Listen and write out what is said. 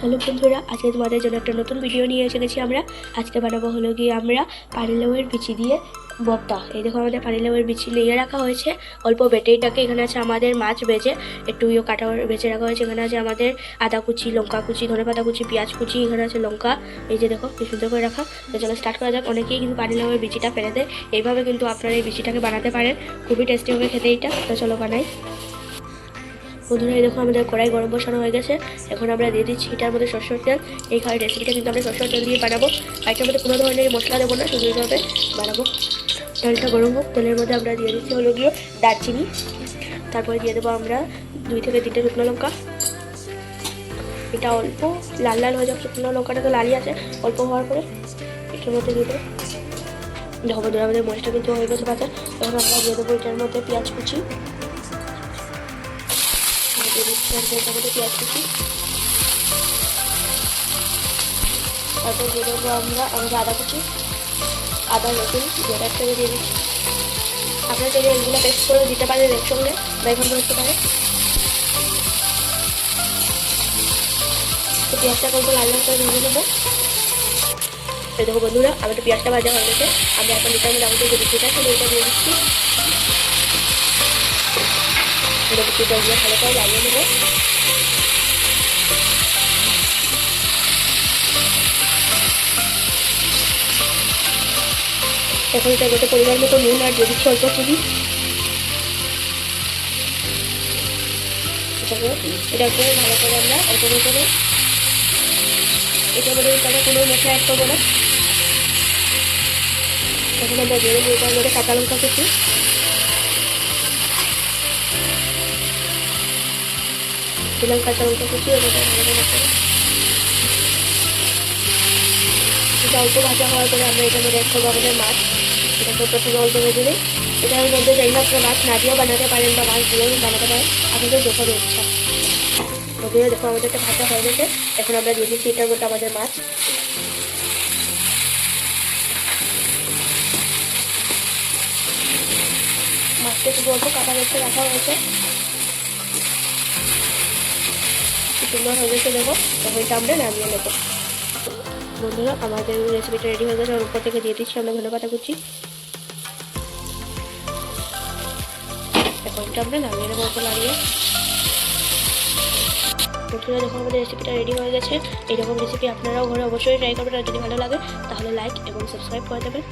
Hello বন্ধুরা, আজকে তোমাদের জন্য একটা নতুন ভিডিও নিয়ে এসে গেছি আমরা। আজকে বানাবো হলো গিয়ে আমরা পানিলাউয়ের বিচি দিয়ে ভর্তা। এই দেখো আমাদের পানিলাউয়ের বিচি নিয়ে রাখা হয়েছে অল্প বেটেইটাকে। এখানে আছে আমাদের মাছ ভেজে একটু কাটা ভেজে রাখা হয়েছে। এখানে আছে আমাদের আদা কুচি, লঙ্কা কুচি, ধনেপাতা কুচি, পেঁয়াজ কুচি, এখানে আছে লঙ্কা। এই যে দেখো কি সুন্দর করে রাখা। তো চলো স্টার্ট করা যাক। অনেকেই কিন্তু পানিলাউয়ের বিচিটা ফেলে দেয়, এইভাবে কিন্তু আপনারা এই বিচিটাকে বানাতে পারেন, খুবই টেস্টি হবে খেতে এইটা। তো চলো বানাই। বন্ধুরা, এই দেখো আমাদের কড়াই গরম বসানো হয়ে গেছে। এখন আমরা দিয়ে দিচ্ছি এটার মধ্যে সরষের তেল। এই রেসিপিটা কিন্তু আমরা সরষের তেল দিয়ে বানাবো। এটার মধ্যে কোনো ধরনের মশলা দেবো না, শুধু এইভাবে বানাবো। তেলটা গরম হোক, তেলের মধ্যে আমরা দিয়ে দিচ্ছি হলো গিয়ে দারচিনি। তারপরে দিয়ে দেবো আমরা 2 থেকে 3টে শুকনো লঙ্কা। এটা অল্প লাল লাল হয়ে যাবে, শুকনো লঙ্কাটা তো লালই আছে, অল্প হওয়ার পরে এটার মধ্যে দিয়ে দেবো। দেখো বন্ধুরা, আমাদের মরিচটা কিন্তু হয়ে গেছে বাচ্চা। তখন আমরা দিয়ে দেবো এটার মধ্যে পেঁয়াজ কুচি। পেঁয়াজ কুচি, তারপর দিয়ে দেবো আমরা আমাদের আদা কুচি, আদা রসুন যেটা থেকে দিয়ে দিচ্ছি। আপনারা যদি এগুলো পেস্ট করে দিতে পারেন একসঙ্গে, বেগুন করতে পারে। তো পেঁয়াজটা করবো লাল লাল করে ভেজে নেবো। এই দেখো বন্ধুরা, আমাদের পেঁয়াজটা ভাজা হয়ে গেছে। আমরা এখন এটার মধ্যে আমাদের যে বিচিটা ছিল ওইটা দিয়ে দিচ্ছি। বিচিটা ওগুলো ভালো করে লাগিয়ে নেবো। এখন এটার মধ্যে পরিমাণ মতো নুন আর দিয়ে দিচ্ছি অল্প চিনি। এটা করে ভালো করে আমরা অল্প করে এটার মধ্যে কোনো মশলা অ্যাড করবো না। এখন আমরা দিয়ে দেবো এটার মধ্যে কাঁচা লঙ্কা কুচি, দিলাম কাঁচা লঙ্কা কুচি। এটা অল্প ভাজা হওয়ার পরে আমরা এটার মধ্যে অ্যাড করবো আমাদের মাছ। এটাকে প্রথমে অল্প ভেজে নিই। এটার মধ্যে চাইলে আপনারা মাছ না দিয়েও বানাতে পারেন বা মাছ দিয়েও বানাতে পারেন, আপনাদের যখন ইচ্ছা। ওদের দেখো আমাদের একটা ভাজা হয়ে গেছে। এখন আমরা দিয়ে দিচ্ছি এটার মধ্যে আমাদের মাছ। মাছটা শুধু অল্প কাটা রেখে রাখা হয়েছে, কি সুন্দর হয়ে গেছে দেখো। তখন এটা আমরা নামিয়ে নেবো। বন্ধুরা, আমাদের রেসিপিটা রেডি হয়ে গেছে। ওর উপর থেকে দিয়ে দিচ্ছি আমরা ধনেপাতা কুচি। এখন এটা আমরা নামিয়ে নেবো ওপর লাগিয়ে। বন্ধুরা, দেখো আমাদের রেসিপিটা রেডি হয়ে গেছে। এইরকম রেসিপি আপনারাও ঘরে অবশ্যই ট্রাই করবেন, আর যদি ভালো লাগে তাহলে লাইক এবং সাবস্ক্রাইব করে দেবেন।